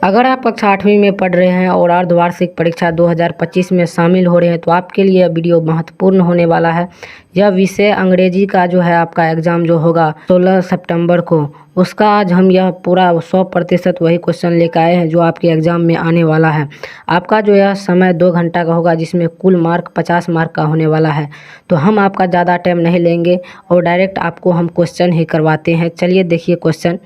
अगर आप कक्षा 8वीं में पढ़ रहे हैं और अर्धवार्षिक परीक्षा 2025 में शामिल हो रहे हैं तो आपके लिए यह वीडियो महत्वपूर्ण होने वाला है। यह विषय अंग्रेजी का जो है आपका एग्ज़ाम जो होगा 16 सितंबर को, उसका आज हम यह पूरा 100% वही क्वेश्चन लेकर आए हैं जो आपके एग्ज़ाम में आने वाला है। आपका जो यह समय 2 घंटा का होगा जिसमें कुल मार्क 50 मार्क का होने वाला है। तो हम आपका ज़्यादा टाइम नहीं लेंगे और डायरेक्ट आपको हम क्वेश्चन ही करवाते हैं। चलिए देखिए क्वेश्चन।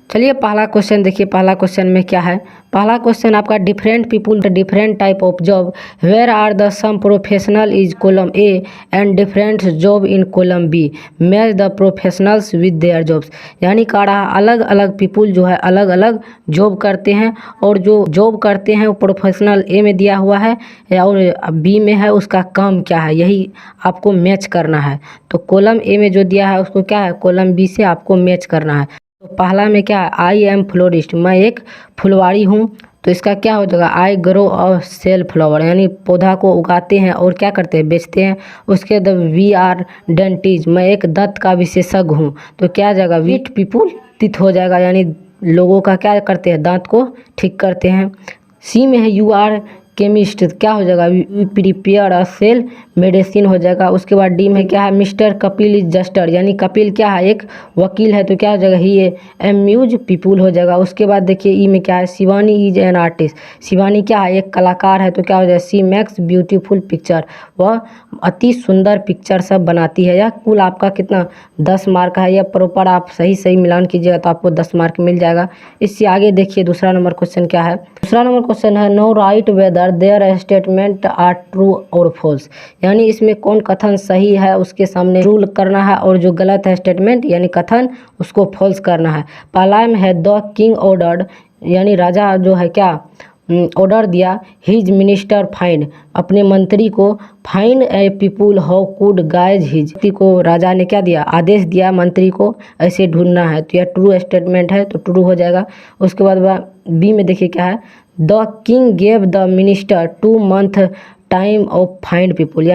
चलिए पहला क्वेश्चन देखिए। पहला क्वेश्चन में क्या है? पहला क्वेश्चन आपका different people different type of job where are the some professional is column A and different job in column B match the professionals with their jobs. यानी कह रहा अलग अलग पीपुल जो है अलग अलग जॉब करते हैं और जो जॉब करते हैं वो प्रोफेशनल ए में दिया हुआ है और बी में है उसका काम क्या है, यही आपको मैच करना है। तो कॉलम ए में जो दिया है उसको क्या है, कॉलम बी से आपको मैच करना है। तो पहला में क्या है, आई एम फ्लोरिस्ट, मैं एक फुलवारी हूँ। तो इसका क्या हो जाएगा, आई ग्रो और सेल फ्लावर, यानी पौधा को उगाते हैं और क्या करते हैं, बेचते हैं। उसके बाद वी आर डेंटिस्ट, मैं एक दंत का विशेषज्ञ हूँ। तो क्या आ जाएगा, वीट पीपुल तित हो जाएगा, यानी लोगों का क्या करते हैं, दांत को ठीक करते हैं। सी में है यू आर केमिस्ट, क्या हो जाएगा, प्रिपेयर अ सेल मेडिसिन हो जाएगा। उसके बाद डी में क्या है, मिस्टर कपिल इज जस्टर, यानी कपिल क्या है, एक वकील है। तो क्या हो जाएगा, ही एम्यूज पीपुल हो जाएगा। उसके बाद देखिए ई में क्या है, Shivani is an artist, Shivani क्या है, एक कलाकार है। तो क्या हो जाएगा, सी मेक्स ब्यूटीफुल पिक्चर, वह अति सुंदर पिक्चर सब बनाती है। यह कुल आपका कितना 10 मार्क है। यह प्रॉपर आप सही सही मिलान कीजिएगा तो आपको 10 मार्क मिल जाएगा। इससे आगे देखिए दूसरा नंबर क्वेश्चन क्या है। दूसरा नंबर क्वेश्चन है no write whether their statement are true और फॉल्स, यानी इसमें कौन कथन सही है उसके सामने ट्रू करना है और जो गलत है स्टेटमेंट यानी कथन उसको फॉल्स करना है। पहला में है द किंग ऑर्डर्ड, यानी राजा जो है क्या ऑर्डर दिया, हिज मिनिस्टर फाइंड, अपने मंत्री को find A people how could guys his, को राजा ने क्या दिया, आदेश दिया मंत्री को ऐसे ढूंढना है। तो यह ट्रू स्टेटमेंट है तो ट्रू हो जाएगा। उसके बाद बी में देखिए क्या है, the king gave the minister 2 month time of find people,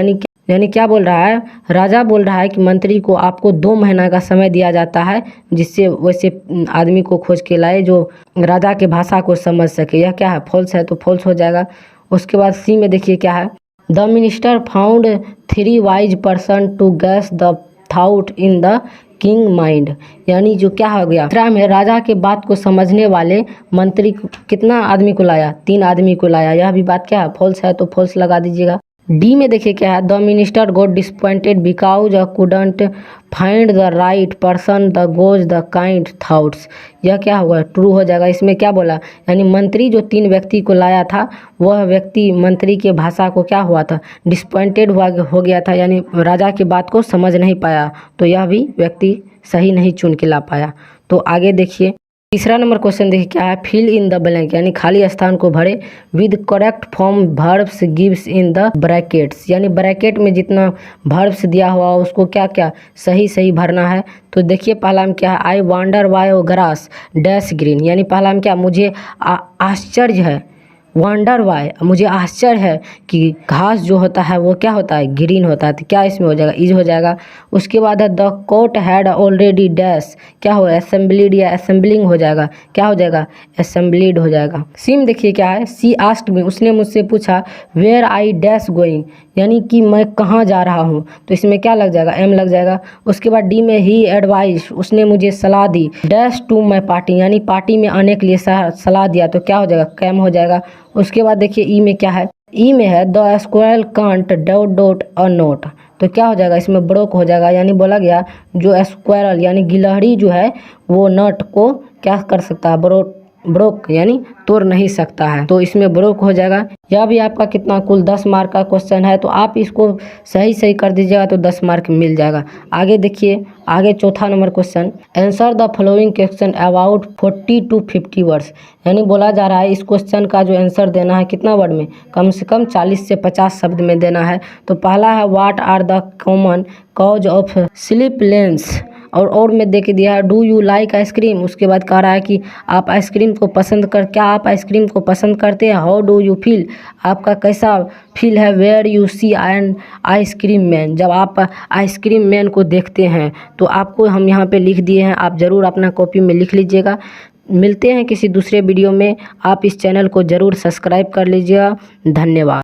यानी क्या बोल रहा है, राजा बोल रहा है कि मंत्री को आपको 2 महीना का समय दिया जाता है जिससे वैसे आदमी को खोज के लाए जो राजा के भाषा को समझ सके। यह क्या है, फॉल्स है तो फॉल्स हो जाएगा। उसके बाद सी में देखिए क्या है, the minister found 3 wise person to guess the thought in the king mind, यानी जो क्या हो गया, तीसरा में राजा के बात को समझने वाले मंत्री कितना आदमी को लाया, 3 आदमी को लाया। यह भी बात क्या है, फॉल्स है तो फॉल्स लगा दीजिएगा। डी में देखिए क्या है, the minister got disappointed because couldn't find the right person the goes the kind thoughts, यह क्या होगा, ट्रू हो जाएगा। इसमें क्या बोला, यानी मंत्री जो 3 व्यक्ति को लाया था वह व्यक्ति मंत्री के भाषा को क्या हुआ था, डिसअपॉइंटेड हो गया था, यानी राजा की बात को समझ नहीं पाया। तो यह भी व्यक्ति सही नहीं चुन के ला पाया। तो आगे देखिए तीसरा नंबर क्वेश्चन देखिए क्या है, फिल इन द ब्लैंक, यानी खाली स्थान को भरे with correct form verbs gives in the brackets, यानी ब्रैकेट में जितना वर्ब्स दिया हुआ उसको क्या क्या सही सही भरना है। तो देखिए पहला में क्या है, I wonder why grass dash green, यानी पहला में क्या, मुझे आश्चर्य है, वंडर वाई मुझे आश्चर्य है कि घास जो होता है वो क्या होता है, ग्रीन होता है। तो क्या इसमें हो जाएगा, इज हो जाएगा। उसके बाद है the coat had already dash, क्या हो, असेंबलीड या असेंबलिंग हो जाएगा, क्या हो जाएगा, असेंबलीड हो जाएगा। सिम देखिए क्या है, सी आस्क्ड मी, उसने मुझसे पूछा, वेयर आई डैश गोइंग, यानी कि मैं कहाँ जा रहा हूँ। तो इसमें क्या लग जाएगा, एम लग जाएगा। उसके बाद डी में ही एडवाइस, उसने मुझे सलाह दी, डैश टू माई पार्टी, यानी पार्टी में आने के लिए सलाह दिया। तो क्या हो जाएगा, कैम हो जाएगा। उसके बाद देखिए ई में क्या है, ई में है the squirrel can't dot dot a note, तो क्या हो जाएगा, इसमें ब्रोक हो जाएगा, यानी बोला गया जो स्क्वायरल यानी गिलहरी जो है वो नट को क्या कर सकता है, ब्रोक यानी तोड़ नहीं सकता है। तो इसमें ब्रोक हो जाएगा। यह भी आपका कितना कुल 10 मार्क का क्वेश्चन है। तो आप इसको सही सही कर दीजिएगा तो 10 मार्क मिल जाएगा। आगे देखिए, आगे चौथा number question, answer the following question about 40 to 50 words, यानी बोला जा रहा है इस क्वेश्चन का जो आंसर देना है कितना वर्ड में, कम से कम 40 से 50 शब्द में देना है। तो पहला है what are the common cause of sleepless, और में दे के दिया है डू यू लाइक आइसक्रीम। उसके बाद कह रहा है कि आप आइसक्रीम को क्या आप आइसक्रीम को पसंद करते हैं, हाउ डू यू फील, आपका कैसा फील है, where you see an ice cream man, जब आप आइसक्रीम मैन को देखते हैं। तो आपको हम यहाँ पे लिख दिए हैं, आप ज़रूर अपना कॉपी में लिख लीजिएगा। मिलते हैं किसी दूसरे वीडियो में। आप इस चैनल को ज़रूर सब्सक्राइब कर लीजिएगा। धन्यवाद।